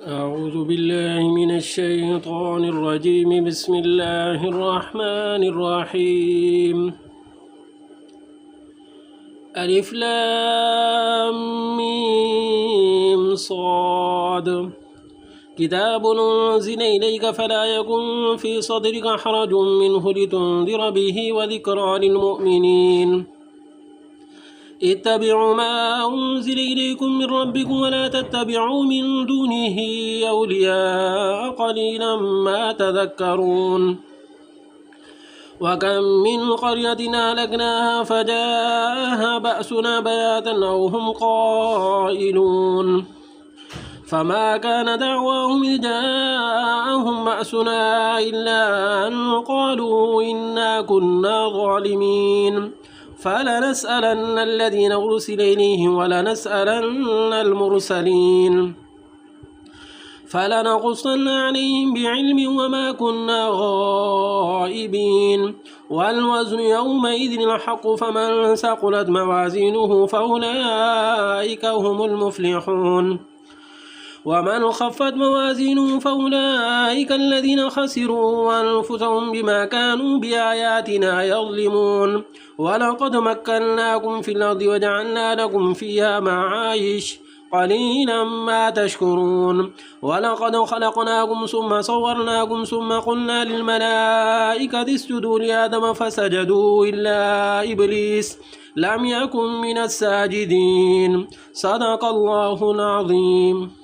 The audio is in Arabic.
أعوذ بالله من الشيطان الرجيم. بسم الله الرحمن الرحيم. ألف لام ميم صاد. كتاب أنزل إليك فلا يكن في صدرك حرج منه لتنذر به وذكرى للمؤمنين. اتبعوا ما أنزل إليكم من ربكم ولا تتبعوا من دونه أولياء قليلا ما تذكرون. وكم من قرية أهلكناها فجاءها بأسنا بياتا أو هم قائلون فما كان دعواهم إذ جاءهم بأسنا إلا أن قالوا إنا كنا ظالمين. فلنسألن الذين أرسل إليهم ولنسألن المرسلين فلنقصن عليهم بعلم وما كنا غائبين. والوزن يومئذ الحق فمن ثقلت موازينه فأولئك هم المفلحون ومن خفت موازينه فأولئك الذين خسروا أنفسهم بما كانوا بآياتنا يظلمون. ولقد مكناكم في الأرض وجعلنا لكم فيها معايش قليلا ما تشكرون. ولقد خلقناكم ثم صورناكم ثم قلنا للملائكة اسجدوا لآدم فسجدوا إلا إبليس لم يكن من الساجدين. صدق الله العظيم.